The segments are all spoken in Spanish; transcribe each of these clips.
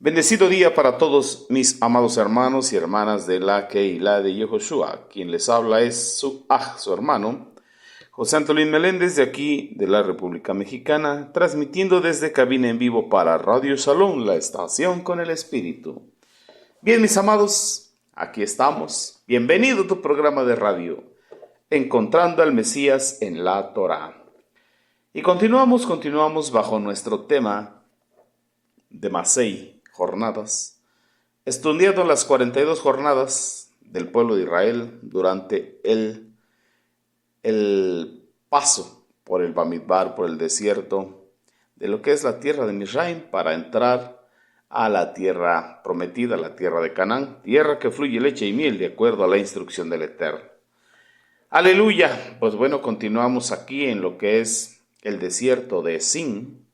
Bendecido día para todos mis amados hermanos y hermanas de la Keilah de Yehoshua. Quien les habla es su hermano, José Antolín Meléndez, de aquí de la República Mexicana, transmitiendo desde cabina en vivo para Radio Shalom, la estación con el Espíritu. Bien, mis amados, aquí estamos. Bienvenido a tu programa de radio, Encontrando al Mesías en la Torá. Y continuamos bajo nuestro tema de Masei, jornadas, estudiando las 42 jornadas del pueblo de Israel durante el paso por el Bamidbar, por el desierto de lo que es la tierra de Misraim, para entrar a la tierra prometida, la tierra de Canaán, tierra que fluye leche y miel de acuerdo a la instrucción del Eterno. Aleluya. Pues bueno, continuamos aquí en lo que es el desierto de Sin.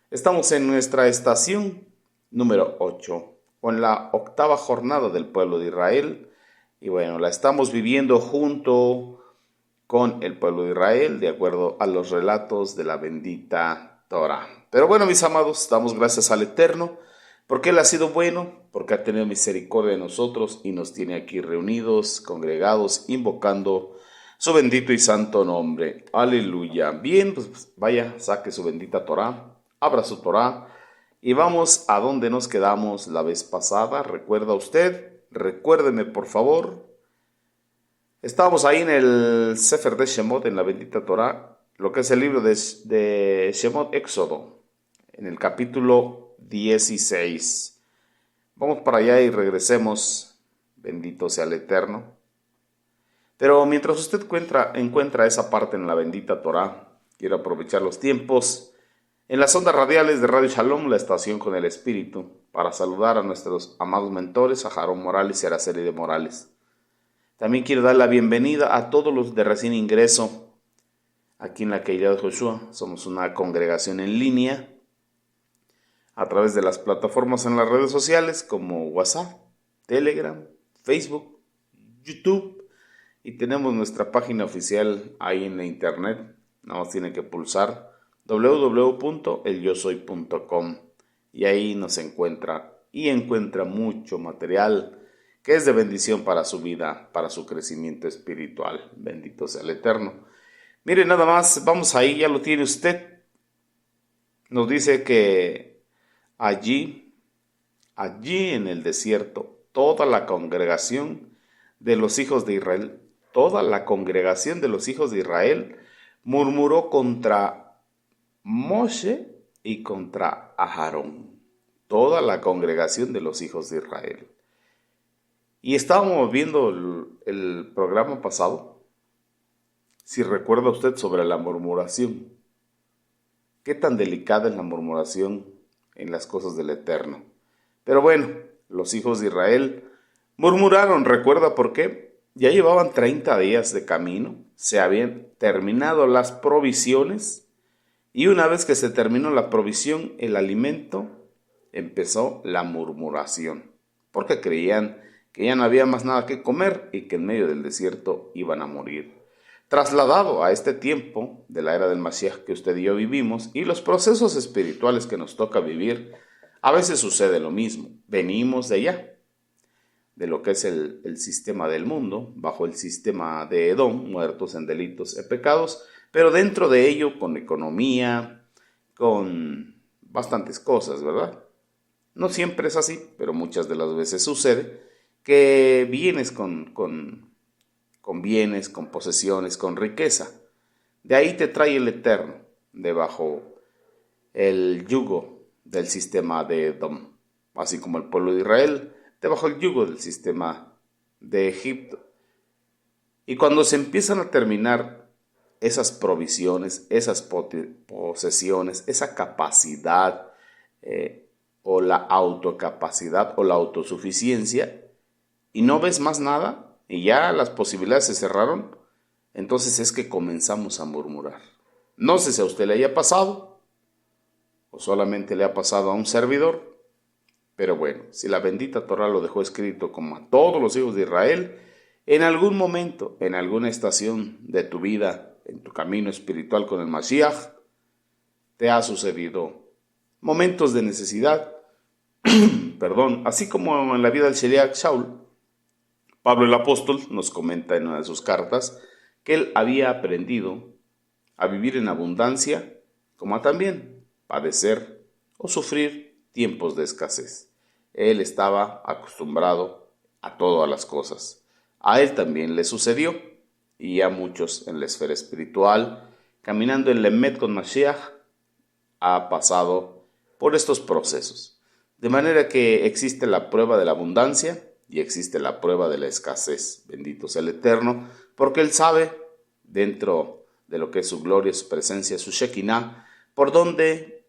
Estamos en nuestra estación número 8, con la octava jornada del pueblo de Israel. Y bueno, la estamos viviendo junto con el pueblo de Israel, de acuerdo a los relatos de la bendita Torá. Pero bueno, mis amados, damos gracias al Eterno, porque Él ha sido bueno, porque ha tenido misericordia de nosotros y nos tiene aquí reunidos, congregados, invocando su bendito y santo nombre. Aleluya. Bien, pues vaya, saque su bendita Torá, abra su Torá, y vamos a donde nos quedamos la vez pasada. ¿Recuerda usted? Recuérdeme, por favor. Estábamos ahí en el Sefer de Shemot, en la bendita Torá, lo que es el libro de Shemot, Éxodo, en el capítulo 16. Vamos para allá y regresemos. Bendito sea el Eterno. Pero mientras usted encuentra esa parte en la bendita Torá, quiero aprovechar los tiempos en las ondas radiales de Radio Shalom, la estación con el Espíritu, para saludar a nuestros amados mentores, a Jarón Morales y a Araceli de Morales. También quiero dar la bienvenida a todos los de recién ingreso aquí en la Keilah de Yehoshua. Somos una congregación en línea a través de las plataformas en las redes sociales como WhatsApp, Telegram, Facebook, YouTube, y tenemos nuestra página oficial ahí en la internet. Nada más tiene que pulsar www.elyosoy.com y ahí nos encuentra mucho material que es de bendición para su vida, para su crecimiento espiritual. Bendito sea el Eterno. Mire, nada más, vamos ahí, ya lo tiene usted. Nos dice que allí en el desierto, toda la congregación de los hijos de Israel, murmuró contra Moshe y contra Aarón, toda la congregación de los hijos de Israel. Y estábamos viendo el programa pasado, si recuerda usted, sobre la murmuración. Qué tan delicada es la murmuración en las cosas del Eterno. Pero bueno, los hijos de Israel murmuraron. ¿Recuerda por qué? Ya llevaban 30 días de camino, se habían terminado las provisiones. Y una vez que se terminó la provisión, el alimento, empezó la murmuración, porque creían que ya no había más nada que comer y que en medio del desierto iban a morir. Trasladado a este tiempo de la era del Mashiach que usted y yo vivimos y los procesos espirituales que nos toca vivir, a veces sucede lo mismo. Venimos de allá, de lo que es el sistema del mundo, bajo el sistema de Edom, muertos en delitos y pecados, pero dentro de ello con economía, con bastantes cosas, ¿verdad? No siempre es así, pero muchas de las veces sucede que vienes con bienes, con posesiones, con riqueza. De ahí te trae el Eterno, debajo el yugo del sistema de Edom, así como el pueblo de Israel, debajo el yugo del sistema de Egipto. Y cuando se empiezan a terminar esas provisiones, esas posesiones, esa capacidad o la autocapacidad o la autosuficiencia, y no ves más nada, y ya las posibilidades se cerraron, entonces es que comenzamos a murmurar. No sé si a usted le haya pasado, o solamente le ha pasado a un servidor, pero bueno, si la bendita Torá lo dejó escrito como a todos los hijos de Israel, en algún momento, en alguna estación de tu vida, en tu camino espiritual con el Mashiach, te ha sucedido momentos de necesidad, Perdón, así como en la vida del Sheliach Shaul, Pablo el apóstol nos comenta en una de sus cartas que él había aprendido a vivir en abundancia, como a también padecer o sufrir tiempos de escasez. Él estaba acostumbrado a todas las cosas. A él también le sucedió, y a muchos en la esfera espiritual, caminando en Lemet con Mashiach, ha pasado por estos procesos. De manera que existe la prueba de la abundancia y existe la prueba de la escasez. Bendito sea el Eterno, porque Él sabe, dentro de lo que es su gloria, su presencia, su Shekinah, por dónde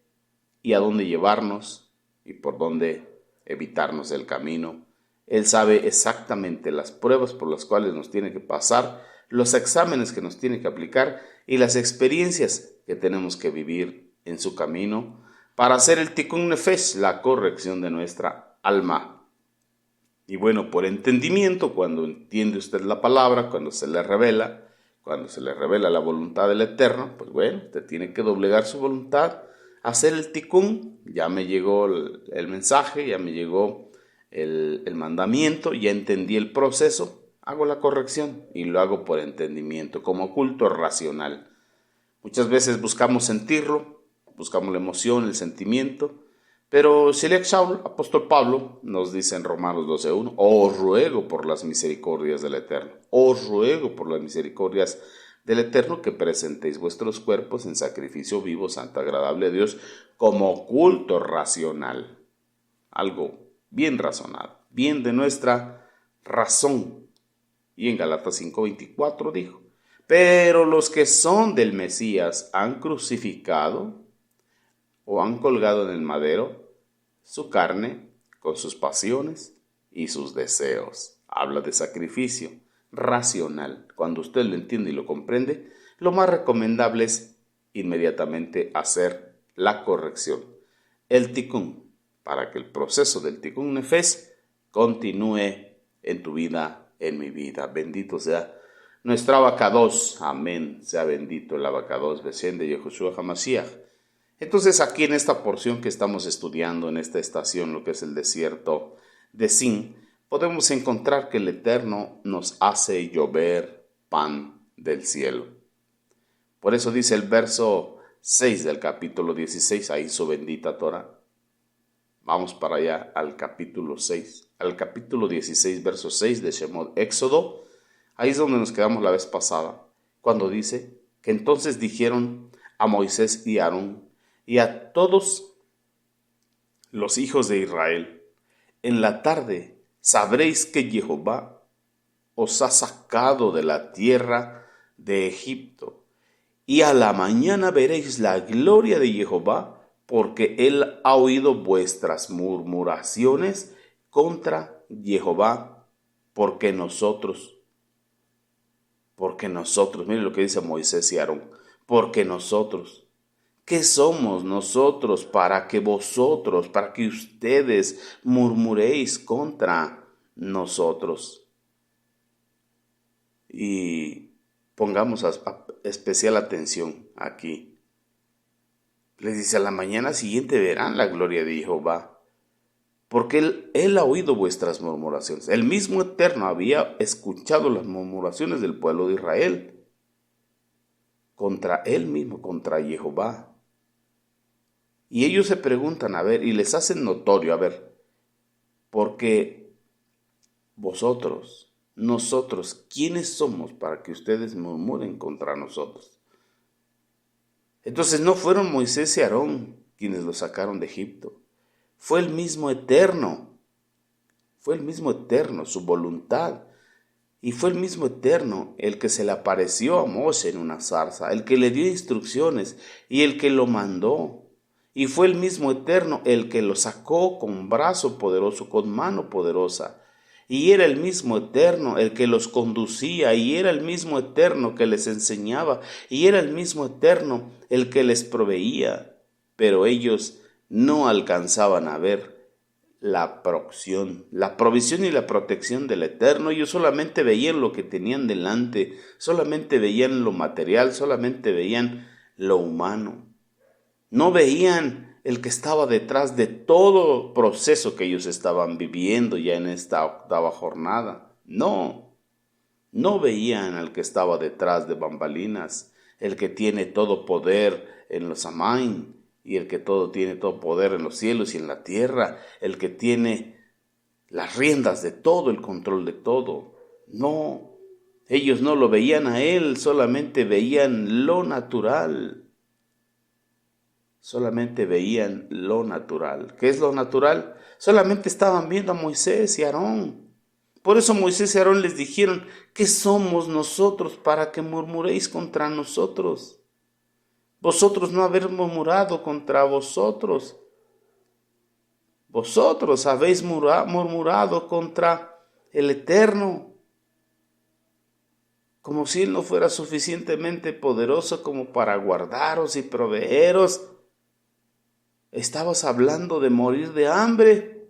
y a dónde llevarnos y por dónde evitarnos el camino. Él sabe exactamente las pruebas por las cuales nos tiene que pasar, los exámenes que nos tiene que aplicar y las experiencias que tenemos que vivir en su camino para hacer el Tikkun Nefesh, la corrección de nuestra alma. Y bueno, por entendimiento, cuando entiende usted la palabra, cuando se le revela la voluntad del Eterno, pues bueno, usted tiene que doblegar su voluntad, hacer el Tikkun. Ya me llegó el mensaje, ya me llegó el mandamiento, ya entendí el proceso, hago la corrección y lo hago por entendimiento, como culto racional. Muchas veces buscamos sentirlo, buscamos la emoción, el sentimiento, pero Sheliach Shaul, apóstol Pablo, nos dice en Romanos 12:1, os ruego por las misericordias del Eterno, os ruego por las misericordias del Eterno que presentéis vuestros cuerpos en sacrificio vivo, santo, agradable a Dios, como culto racional. Algo bien razonado, bien de nuestra razón. Y en Galatas 5:24 dijo, pero los que son del Mesías han crucificado o han colgado en el madero su carne con sus pasiones y sus deseos. Habla de sacrificio racional. Cuando usted lo entiende y lo comprende, lo más recomendable es inmediatamente hacer la corrección, el Tikkun, para que el proceso del Tikkun Nefesh continúe en tu vida, en mi vida. Bendito sea nuestro Abacados. Amén. Sea bendito el Abacados, Besén de Yehoshua HaMashiach. Entonces aquí en esta porción que estamos estudiando, en esta estación, lo que es el desierto de Sin, podemos encontrar que el Eterno nos hace llover pan del cielo. Por eso dice el verso 6 del capítulo 16, ahí su bendita Torah. Vamos para allá al capítulo 6, al capítulo 16, verso 6 de Shemot, Éxodo. Ahí es donde nos quedamos la vez pasada, cuando dice que entonces dijeron a Moisés y a Aarón y a todos los hijos de Israel, en la tarde sabréis que Jehová os ha sacado de la tierra de Egipto, y a la mañana veréis la gloria de Jehová, porque él ha oído vuestras murmuraciones contra Jehová, porque nosotros, miren lo que dice Moisés y Aarón, porque nosotros, ¿qué somos nosotros para que ustedes murmuréis contra nosotros? Y pongamos especial atención aquí. Les dice, a la mañana siguiente verán la gloria de Jehová, porque él ha oído vuestras murmuraciones. El mismo Eterno había escuchado las murmuraciones del pueblo de Israel contra él mismo, contra Jehová. Y ellos se preguntan, y les hacen notorio, porque nosotros, ¿quiénes somos para que ustedes murmuren contra nosotros? Entonces no fueron Moisés y Aarón quienes los sacaron de Egipto. Fue el mismo Eterno. Fue el mismo Eterno, su voluntad. Y fue el mismo Eterno el que se le apareció a Moshe en una zarza, el que le dio instrucciones y el que lo mandó. Y fue el mismo Eterno el que lo sacó con brazo poderoso, con mano poderosa. Y era el mismo Eterno el que los conducía, y era el mismo Eterno que les enseñaba, y era el mismo Eterno el que les proveía. Pero ellos no alcanzaban a ver la provisión y la protección del Eterno. Ellos solamente veían lo que tenían delante, solamente veían lo material, solamente veían lo humano. No veían el que estaba detrás de todo proceso que ellos estaban viviendo ya en esta octava jornada. No veían al que estaba detrás de bambalinas, el que tiene todo poder en los Amain y el que tiene todo poder en los cielos y en la tierra, el que tiene las riendas de todo, el control de todo. No, ellos no lo veían a él, solamente veían lo natural. Solamente veían lo natural. ¿Qué es lo natural? Solamente estaban viendo a Moisés y Aarón. Por eso Moisés y Aarón les dijeron: ¿qué somos nosotros para que murmuréis contra nosotros? Vosotros no habéis murmurado contra vosotros. Vosotros habéis murmurado contra el Eterno, como si Él no fuera suficientemente poderoso como para guardaros y proveeros. Estabas hablando de morir de hambre,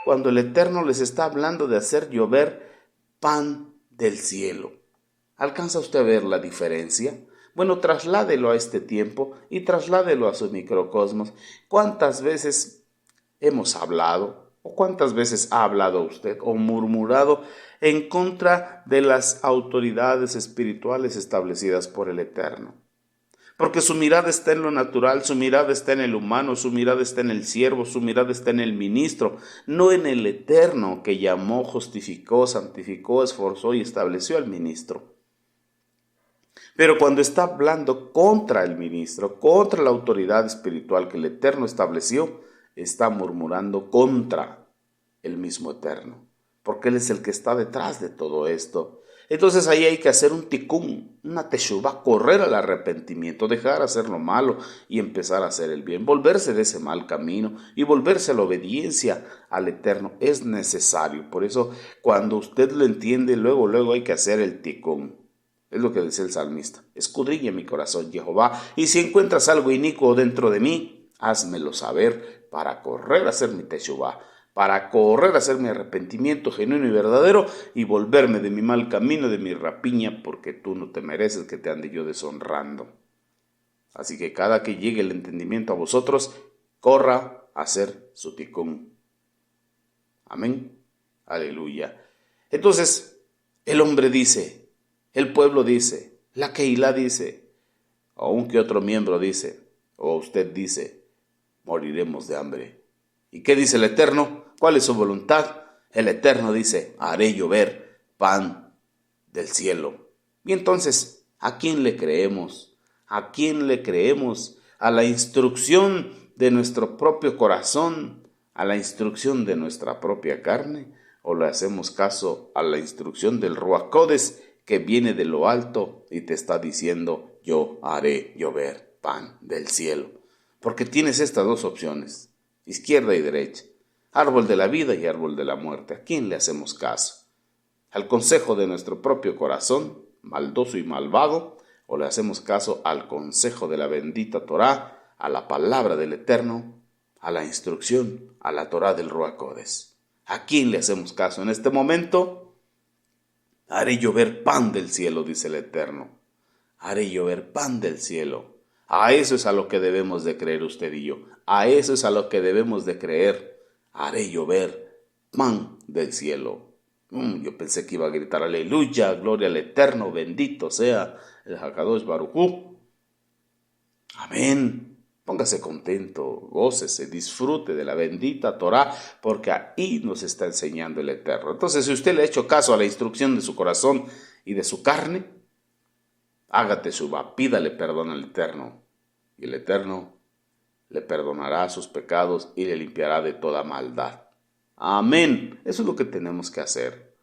cuando el Eterno les está hablando de hacer llover pan del cielo. ¿Alcanza usted a ver la diferencia? Bueno, trasládelo a este tiempo y trasládelo a su microcosmos. ¿Cuántas veces hemos hablado, o cuántas veces ha hablado usted o murmurado en contra de las autoridades espirituales establecidas por el Eterno? Porque su mirada está en lo natural, su mirada está en el humano, su mirada está en el siervo, su mirada está en el ministro, no en el Eterno que llamó, justificó, santificó, esforzó y estableció al ministro. Pero cuando está hablando contra el ministro, contra la autoridad espiritual que el Eterno estableció, está murmurando contra el mismo Eterno, porque Él es el que está detrás de todo esto. Entonces ahí hay que hacer un tikkun, una teshuvá, correr al arrepentimiento, dejar hacer lo malo y empezar a hacer el bien, volverse de ese mal camino y volverse a la obediencia al Eterno. Es necesario. Por eso cuando usted lo entiende, luego hay que hacer el tikkun. Es lo que dice el salmista: escudriña mi corazón, Jehová, y si encuentras algo inicuo dentro de mí, házmelo saber para correr a hacer mi teshuvá, para correr a hacer mi arrepentimiento genuino y verdadero y volverme de mi mal camino, de mi rapiña, porque tú no te mereces que te ande yo deshonrando. Así que cada que llegue el entendimiento a vosotros, corra a hacer su tikkun. Amén. Aleluya. Entonces, el hombre dice, el pueblo dice, la Keilah dice, o un que otro miembro dice, o usted dice: moriremos de hambre. ¿Y qué dice el Eterno? ¿Cuál es su voluntad? El Eterno dice: haré llover pan del cielo. Y entonces, ¿a quién le creemos? ¿A quién le creemos? ¿A la instrucción de nuestro propio corazón? ¿A la instrucción de nuestra propia carne? ¿O le hacemos caso a la instrucción del Ruach Kodesh, que viene de lo alto y te está diciendo: yo haré llover pan del cielo? Porque tienes estas dos opciones, izquierda y derecha, árbol de la vida y árbol de la muerte. ¿A quién le hacemos caso? ¿Al consejo de nuestro propio corazón, maldoso y malvado? ¿O le hacemos caso al consejo de la bendita Torá, a la palabra del Eterno, a la instrucción, a la Torá del Ruach Kodesh? ¿A quién le hacemos caso en este momento? Haré llover pan del cielo, dice el Eterno. Haré llover pan del cielo. A eso es a lo que debemos de creer usted y yo. A eso es a lo que debemos de creer. Haré llover pan del cielo. Yo pensé que iba a gritar aleluya, gloria al Eterno, bendito sea el Hakadosh Baruj Hu. Amén. Póngase contento, gócese, disfrute de la bendita Torá, porque ahí nos está enseñando el Eterno. Entonces, si usted le ha hecho caso a la instrucción de su corazón y de su carne, haga teshuvá, pídale perdón al Eterno, y el Eterno le perdonará sus pecados y le limpiará de toda maldad. Amén. Eso es lo que tenemos que hacer.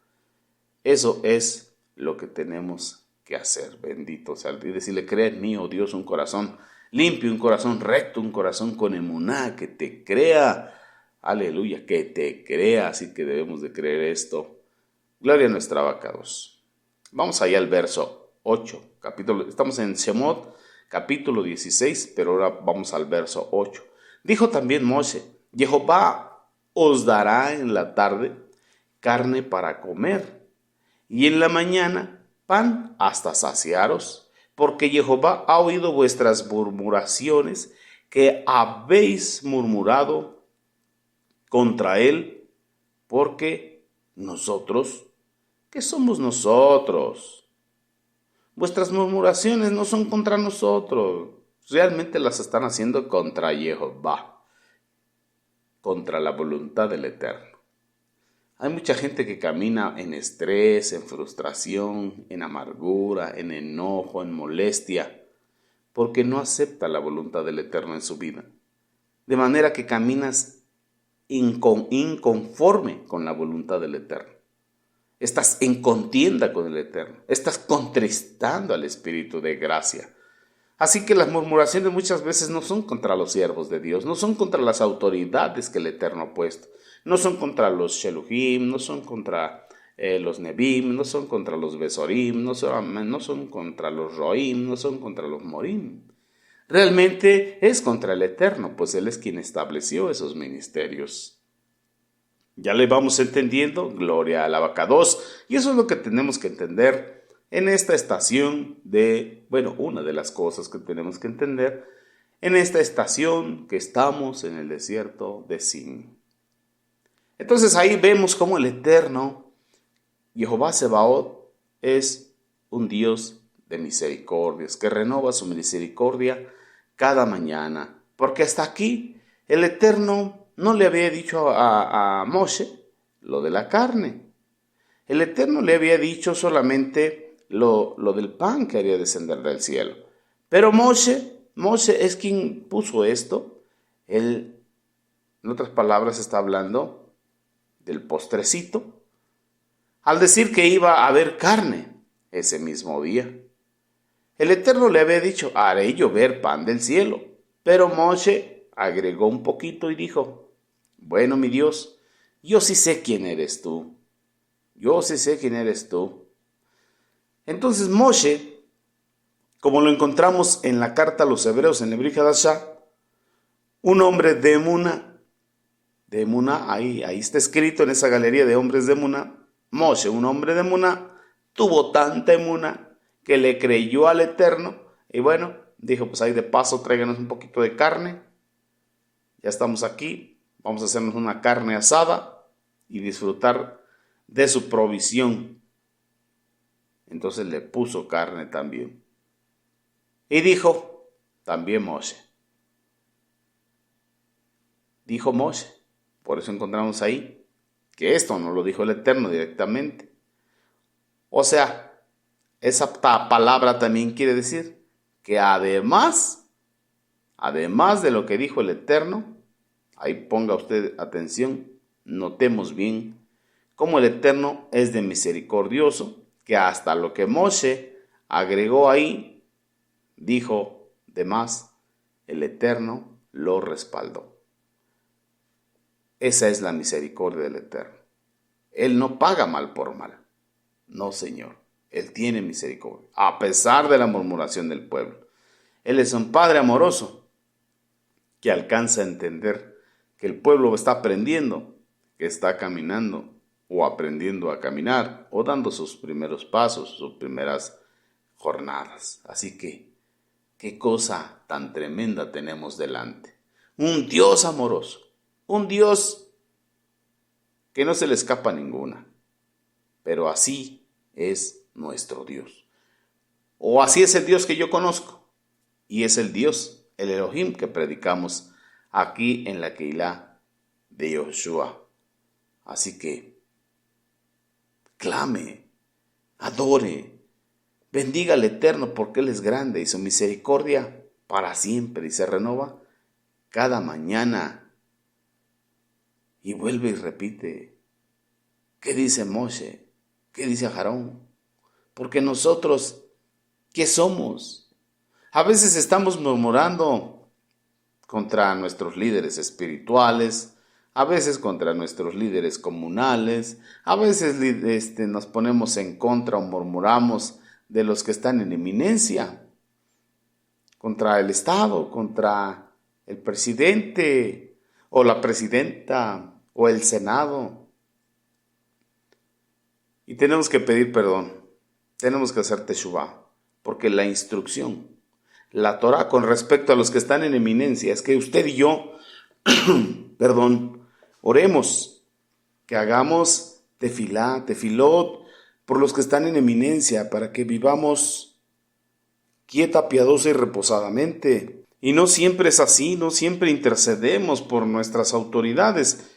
Eso es lo que tenemos que hacer. Bendito sea. Y decirle: crea en mí, oh Dios, un corazón limpio, un corazón recto, un corazón con emuná, que te crea. Aleluya, que te crea. Así que debemos de creer esto. Gloria a nuestra Abacados. Vamos allá al verso 8. Estamos en Shemot, capítulo 16, pero ahora vamos al verso 8. Dijo también Moshe: Jehová os dará en la tarde carne para comer, y en la mañana pan hasta saciaros, porque Jehová ha oído vuestras murmuraciones que habéis murmurado contra él, porque nosotros, ¿qué somos nosotros? Vuestras murmuraciones no son contra nosotros, realmente las están haciendo contra Jehová, contra la voluntad del Eterno. Hay mucha gente que camina en estrés, en frustración, en amargura, en enojo, en molestia, porque no acepta la voluntad del Eterno en su vida. De manera que caminas inconforme con la voluntad del Eterno. Estás en contienda con el Eterno. Estás contristando al Espíritu de gracia. Así que las murmuraciones muchas veces no son contra los siervos de Dios, no son contra las autoridades que el Eterno ha puesto, no son contra los Sheluhim, no son contra los Nebim, no son contra los Besorim, no son contra los Roim, no son contra los Morim. Realmente es contra el Eterno, pues Él es quien estableció esos ministerios. Ya le vamos entendiendo, gloria al Abacados, y eso es lo que tenemos que entender en esta estación una de las cosas que tenemos que entender en esta estación que estamos en el desierto de Sin. Entonces ahí vemos cómo el Eterno, Jehová Sebaot, es un Dios de misericordias, que renova su misericordia cada mañana. Porque hasta aquí el Eterno no le había dicho a Moshe lo de la carne. El Eterno le había dicho solamente lo del pan que haría descender del cielo. Pero Moshe es quien puso esto. Él, en otras palabras, está hablando del postrecito, al decir que iba a haber carne ese mismo día. El Eterno le había dicho, haré llover pan del cielo. Pero Moshe agregó un poquito y dijo, bueno, mi Dios, yo sí sé quién eres tú. Yo sí sé quién eres tú. Entonces Moshe, como lo encontramos en la carta a los hebreos en el Brit Hadashah, un hombre de Emuná, ahí está escrito en esa galería de hombres de Emuná, Moshe, un hombre de Emuná, tuvo tanta Emuná que le creyó al Eterno y bueno, dijo, pues ahí de paso tráiganos un poquito de carne, ya estamos aquí, vamos a hacernos una carne asada y disfrutar de su provisión. Entonces le puso carne también. Y dijo también Moshe. Dijo Moshe. Por eso encontramos ahí que esto no lo dijo el Eterno directamente. O sea, esa palabra también quiere decir que además de lo que dijo el Eterno, ahí ponga usted atención, notemos bien cómo el Eterno es de misericordioso, que hasta lo que Moshe agregó ahí, dijo de más, el Eterno lo respaldó. Esa es la misericordia del Eterno. Él no paga mal por mal. No, Señor. Él tiene misericordia, a pesar de la murmuración del pueblo. Él es un Padre amoroso que alcanza a entender que el pueblo está aprendiendo, que está caminando o aprendiendo a caminar o dando sus primeros pasos, sus primeras jornadas. Así que, qué cosa tan tremenda tenemos delante. Un Dios amoroso, un Dios que no se le escapa ninguna, pero así es nuestro Dios. O así es el Dios que yo conozco, y es el Dios, el Elohim que predicamos aquí en la Keilah de Yoshua. Así que, clame, adore, bendiga al Eterno porque Él es grande y su misericordia para siempre y se renova cada mañana. Y vuelve y repite, ¿qué dice Moshe? ¿Qué dice Aarón? Porque nosotros, ¿qué somos? A veces estamos murmurando contra nuestros líderes espirituales, a veces contra nuestros líderes comunales, a veces nos ponemos en contra o murmuramos de los que están en eminencia, contra el Estado, contra el presidente o la presidenta o el Senado. Y tenemos que pedir perdón, tenemos que hacer teshuvá, porque la instrucción la Torah con respecto a los que están en eminencia es que usted y yo, oremos, que hagamos tefilot por los que están en eminencia, para que vivamos quieta, piadosa y reposadamente. Y no siempre es así, no siempre intercedemos por nuestras autoridades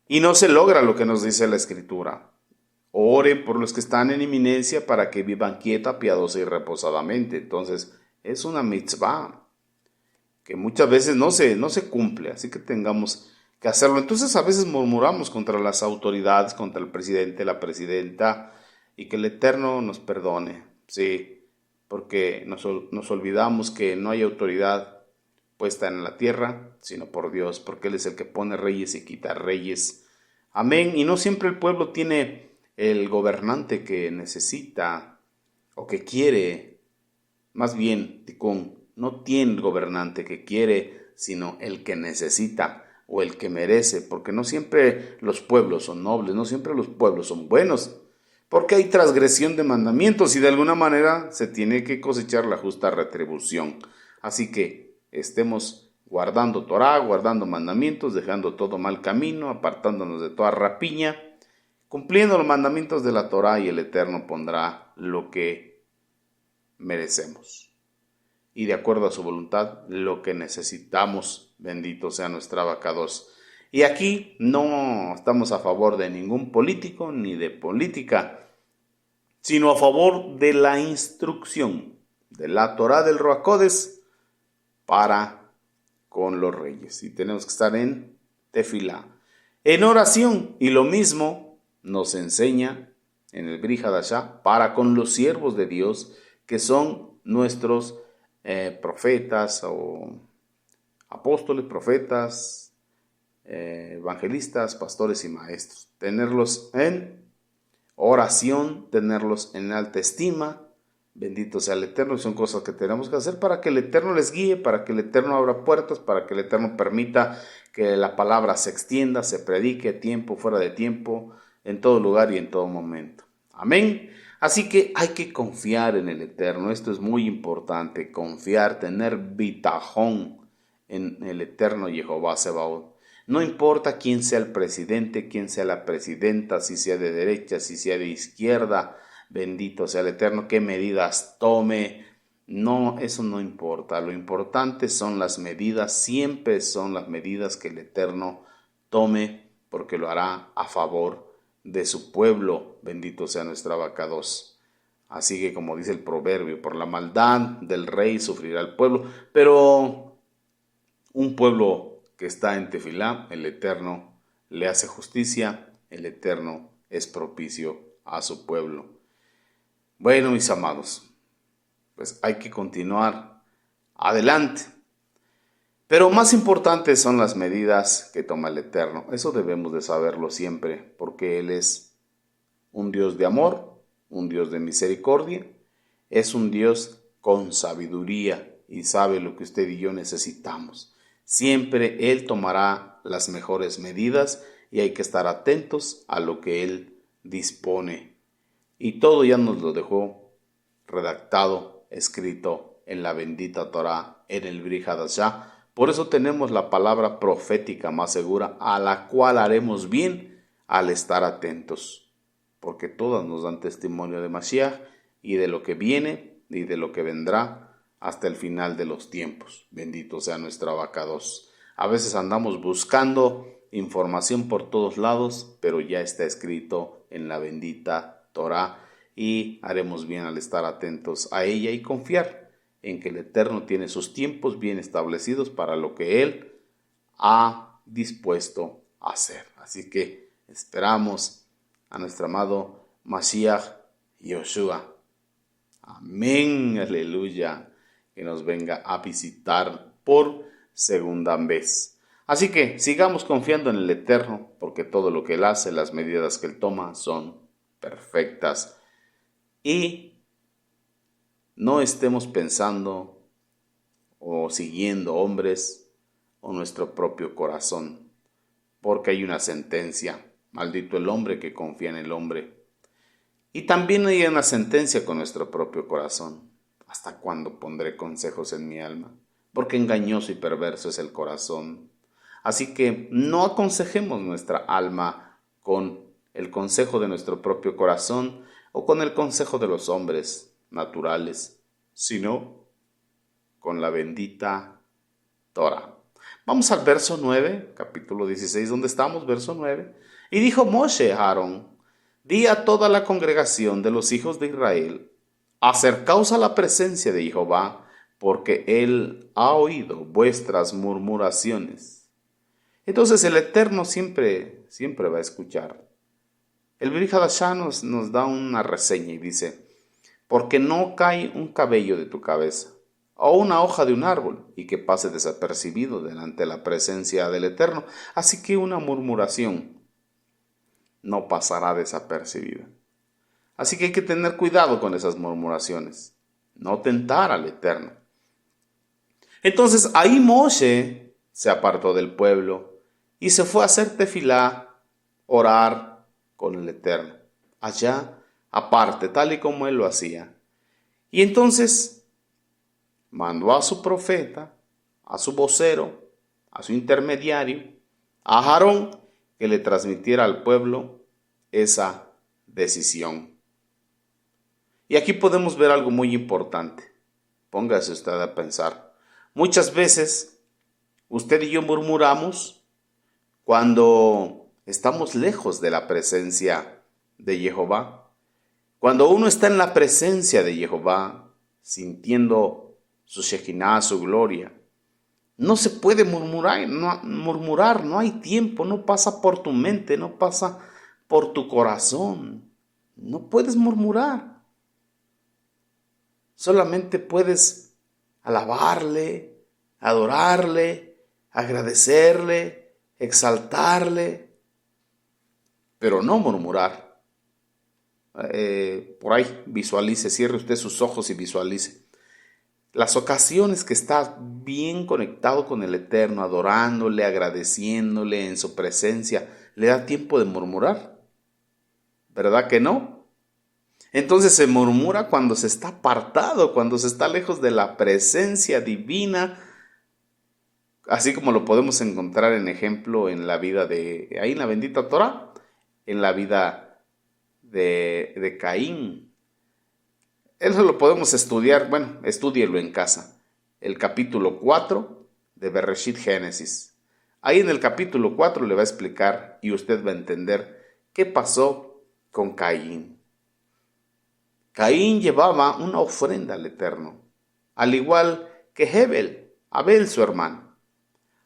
y no se logra lo que nos dice la Escritura. Oren por los que están en eminencia para que vivan quieta, piadosa y reposadamente. Entonces, es una mitzvah que muchas veces no se cumple, así que tengamos que hacerlo. Entonces, a veces murmuramos contra las autoridades, contra el presidente, la presidenta, y que el Eterno nos perdone, sí, porque nos olvidamos que no hay autoridad puesta en la tierra, sino por Dios, porque Él es el que pone reyes y quita reyes. Amén. Y no siempre el pueblo tiene el gobernante que necesita o que quiere, más bien, no tiene el gobernante que quiere, sino el que necesita o el que merece, porque no siempre los pueblos son nobles, no siempre los pueblos son buenos, porque hay transgresión de mandamientos y de alguna manera se tiene que cosechar la justa retribución. Así que estemos guardando Torah, guardando mandamientos, dejando todo mal camino, apartándonos de toda rapiña, cumpliendo los mandamientos de la Torah, y el Eterno pondrá lo que merecemos. Y de acuerdo a su voluntad, lo que necesitamos. Bendito sea nuestra abacados. Y aquí no estamos a favor de ningún político ni de política, sino a favor de la instrucción de la Torah del Ruach Kodesh para con los reyes. Y tenemos que estar en tefilá, en oración, y lo mismo nos enseña en el Brit Hadashah para con los siervos de Dios, que son nuestros profetas o apóstoles, profetas, evangelistas, pastores y maestros. Tenerlos en oración, tenerlos en alta estima. Bendito sea el Eterno. Son cosas que tenemos que hacer para que el Eterno les guíe, para que el Eterno abra puertas, para que el Eterno permita que la palabra se extienda, se predique a tiempo, fuera de tiempo, en todo lugar y en todo momento. Amén. Así que hay que confiar en el Eterno. Esto es muy importante, confiar, tener bitajón en el Eterno Jehová Sebaot. No importa quién sea el presidente, quién sea la presidenta, si sea de derecha, si sea de izquierda, bendito sea el Eterno, qué medidas tome. No, eso no importa. Lo importante son las medidas, siempre son las medidas que el Eterno tome, porque lo hará a favor de su pueblo. Bendito sea nuestra abacados. Así que, como dice el proverbio, por la maldad del rey sufrirá el pueblo, pero un pueblo que está en tefilá, el Eterno le hace justicia, el Eterno es propicio a su pueblo. Bueno, mis amados, pues hay que continuar adelante. Pero más importantes son las medidas que toma el Eterno. Eso debemos de saberlo siempre, porque Él es un Dios de amor, un Dios de misericordia, es un Dios con sabiduría y sabe lo que usted y yo necesitamos. Siempre Él tomará las mejores medidas y hay que estar atentos a lo que Él dispone. Y todo ya nos lo dejó redactado, escrito en la bendita Torah, en el Brit Hadashah. Por eso tenemos la palabra profética más segura, a la cual haremos bien al estar atentos, porque todas nos dan testimonio de Mashiach y de lo que viene y de lo que vendrá hasta el final de los tiempos. Bendito sea nuestra abacados. A veces andamos buscando información por todos lados, pero ya está escrito en la bendita Torah y haremos bien al estar atentos a ella y confiar en que el Eterno tiene sus tiempos bien establecidos para lo que Él ha dispuesto a hacer. Así que esperamos a nuestro amado Mashiach Yoshua. Amén, aleluya, que nos venga a visitar por segunda vez. Así que sigamos confiando en el Eterno, porque todo lo que Él hace, las medidas que Él toma son perfectas. Y no estemos pensando o siguiendo hombres o nuestro propio corazón, porque hay una sentencia: maldito el hombre que confía en el hombre. Y también hay una sentencia con nuestro propio corazón. ¿hasta cuándo pondré consejos en mi alma? Porque engañoso y perverso es el corazón. Así que no aconsejemos nuestra alma con el consejo de nuestro propio corazón o con el consejo de los hombres naturales, sino con la bendita Torah. Vamos al verso 9, capítulo 16, donde estamos, verso 9. Y dijo Moshe a Aarón: di a toda la congregación de los hijos de Israel: acercaos a la presencia de Jehová, porque él ha oído vuestras murmuraciones. Entonces el Eterno siempre va a escuchar. El Brit Hadashah nos da una reseña y dice: porque no cae un cabello de tu cabeza, o una hoja de un árbol, y que pase desapercibido delante de la presencia del Eterno. Así que una murmuración no pasará desapercibida. Así que hay que tener cuidado con esas murmuraciones, no tentar al Eterno. Entonces ahí Moshe se apartó del pueblo y se fue a hacer tefilá, orar con el Eterno, allá aparte, tal y como él lo hacía. Y entonces mandó a su profeta, a su vocero, a su intermediario, a Aarón, que le transmitiera al pueblo esa decisión. Y aquí podemos ver algo muy importante. Póngase usted a pensar. Muchas veces usted y yo murmuramos cuando estamos lejos de la presencia de Jehová. Cuando uno está en la presencia de Jehová, sintiendo su Shekinah, su gloria, no se puede murmurar, no hay tiempo, no pasa por tu mente, no pasa por tu corazón. No puedes murmurar. Solamente puedes alabarle, adorarle, agradecerle, exaltarle, pero no murmurar. Por ahí visualice, cierre usted sus ojos y visualice las ocasiones que está bien conectado con el Eterno, adorándole, agradeciéndole en su presencia. ¿Le da tiempo de murmurar? ¿Verdad que no? Entonces se murmura cuando se está apartado, cuando se está lejos de la presencia divina, así como lo podemos encontrar en ejemplo en la vida ahí en la bendita Torah, en la vida de Caín. Eso lo podemos estudiar, estúdielo en casa. El capítulo 4 de Bereshit Génesis. Ahí en el capítulo 4 le va a explicar y usted va a entender qué pasó con Caín. Caín llevaba una ofrenda al Eterno, al igual que Abel su hermano.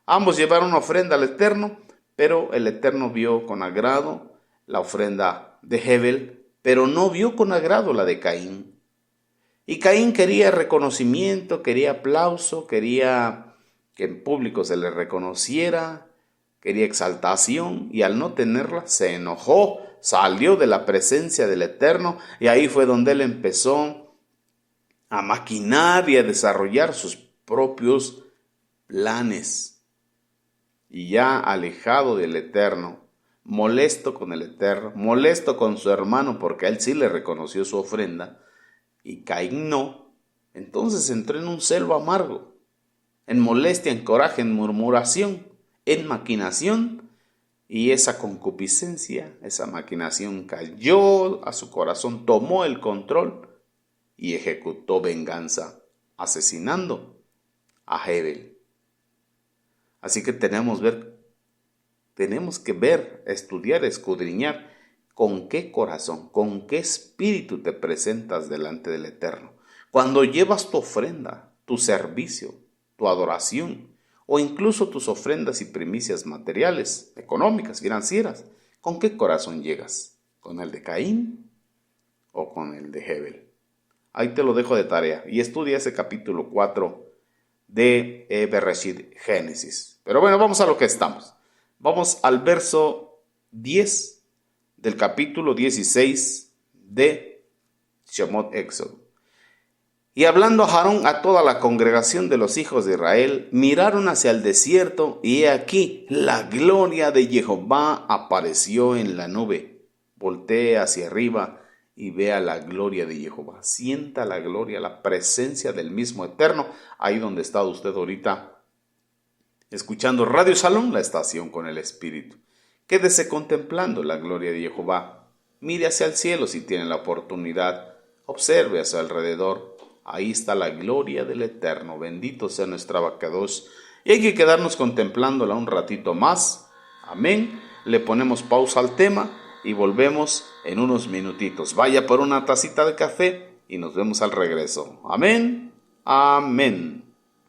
Ambos llevaron una ofrenda al Eterno, pero el Eterno vio con agrado la ofrenda de Hebel, pero no vio con agrado la de Caín. Y Caín quería reconocimiento, quería aplauso, quería que en público se le reconociera, quería exaltación, y al no tenerla se enojó, salió de la presencia del Eterno, y ahí fue donde él empezó a maquinar y a desarrollar sus propios planes. Y ya alejado del Eterno, molesto con el Eterno, molesto con su hermano porque a él sí le reconoció su ofrenda, y Caín no, entonces entró en un celo amargo, en molestia, en coraje, en murmuración, en maquinación, y esa concupiscencia, esa maquinación cayó a su corazón, tomó el control y ejecutó venganza, asesinando a Hebel. Así que tenemos que ver, estudiar, escudriñar con qué corazón, con qué espíritu te presentas delante del Eterno. Cuando llevas tu ofrenda, tu servicio, tu adoración, o incluso tus ofrendas y primicias materiales, económicas, financieras, ¿con qué corazón llegas? ¿Con el de Caín o con el de Hebel? Ahí te lo dejo de tarea y estudia ese capítulo 4 de Bereshit Génesis. Pero bueno, vamos a lo que estamos. Vamos al verso 10 del capítulo 16 de Shemot Éxodo. Y hablando a Aarón a toda la congregación de los hijos de Israel, miraron hacia el desierto, y he aquí la gloria de Jehová apareció en la nube. Volteé hacia arriba y vea la gloria de Jehová. Sienta la gloria, la presencia del mismo Eterno, ahí donde está usted ahorita, escuchando Radio Salón, la estación con el Espíritu. Quédese contemplando la gloria de Jehová. Mire hacia el cielo si tiene la oportunidad. Observe a su alrededor. Ahí está la gloria del Eterno. Bendito sea nuestra Abacadosh. Y hay que quedarnos contemplándola un ratito más. Amén. Le ponemos pausa al tema y volvemos en unos minutitos. Vaya por una tacita de café y nos vemos al regreso. Amén. Amén.